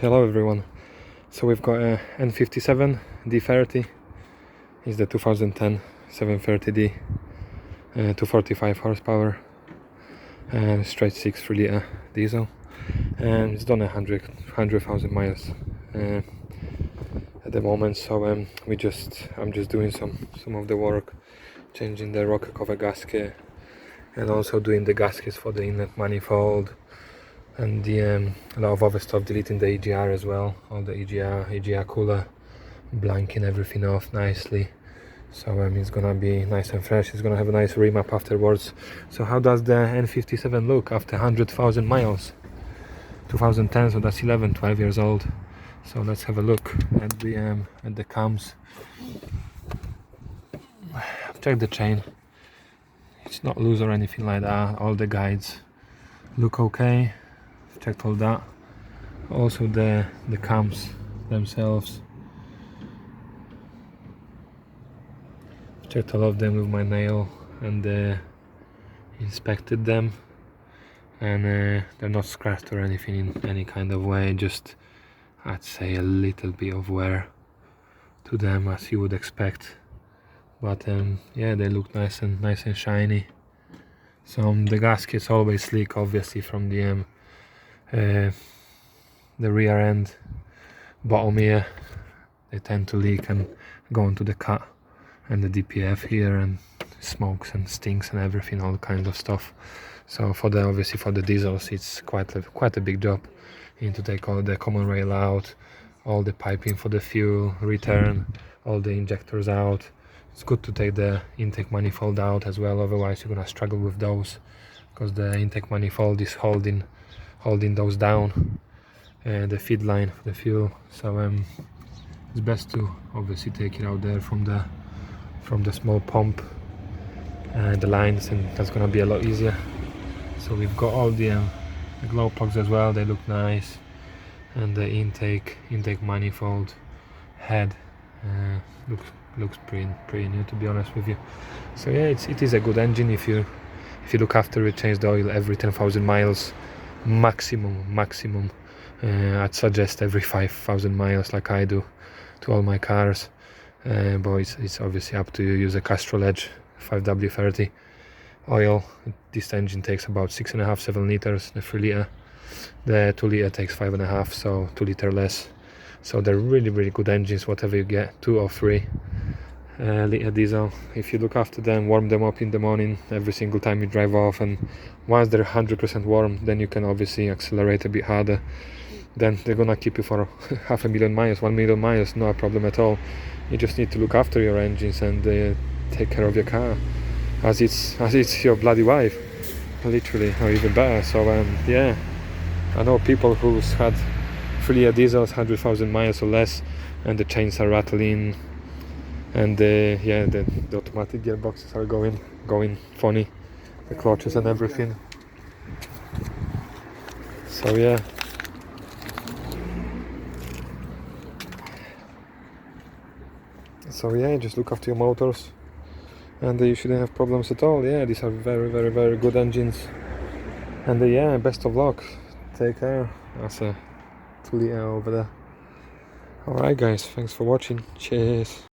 Hello everyone. So we've got a N57D30. It's the 2010 730D, 245 horsepower, straight 6 3-litre diesel, and it's done 100,000 miles at the moment. So I'm just doing some of the work, changing the rocker cover gasket, and also doing the gaskets for the inlet manifold, and a lot of other stuff, deleting the EGR as well, all the EGR cooler, blanking everything off nicely. So it's gonna be nice and fresh. It's gonna have a nice remap afterwards. So how does the N57 look after 100,000 miles? 2010, so that's 12 years old. So let's have a look at the cams. Check the chain. It's not loose or anything like that. All the guides look okay. Checked all that. Also the cams themselves, checked all of them with my nail and inspected them, and they're not scratched or anything in any kind of way. Just, I'd say, a little bit of wear to them, as you would expect, but yeah, they look nice and shiny. So the gaskets always leak, obviously, from the rear end bottom here. They tend to leak and go into the cut and the DPF here, and smokes and stinks and everything, all kinds of stuff. So obviously for the diesels, it's quite a big job. You need to take all the common rail out, all the piping for the fuel return, all the injectors out. It's good to take the intake manifold out as well, otherwise you're gonna struggle with those, because the intake manifold is holding those down, the feed line for the fuel. So it's best to obviously take it out there from the small pump, the lines, and that's gonna be a lot easier. So we've got all the glow plugs as well. They look nice, and the intake manifold head looks pretty new, to be honest with you. So yeah, it is a good engine if you look after it. Change the oil every 10,000 miles maximum. I'd suggest every 5,000 miles, like I do to all my cars, but it's obviously up to you. Use a Castrol Edge 5W30 oil. This engine takes about 6.5-7 liters, the 3-litre. The 2-litre takes 5.5, so 2 litre less. So they're really good engines, whatever you get, 2 or 3 litre diesel. If you look after them, warm them up in the morning every single time you drive off, and once they're 100% warm, then you can obviously accelerate a bit harder. Then they're gonna keep you for 500,000 miles, 1 million miles, no problem at all. You just need to look after your engines and take care of your car as it's your bloody wife, literally, or even better. So yeah, I know people who's had 3-litre diesels, 100,000 miles or less, and the chains are rattling, and yeah, the automatic gearboxes are going funny, the clutches and everything. So yeah. So yeah, just look after your motors, and you shouldn't have problems at all. Yeah, these are very good engines, and yeah, best of luck. Take care. That's a 2-litre over there. Alright guys, thanks for watching. Cheers.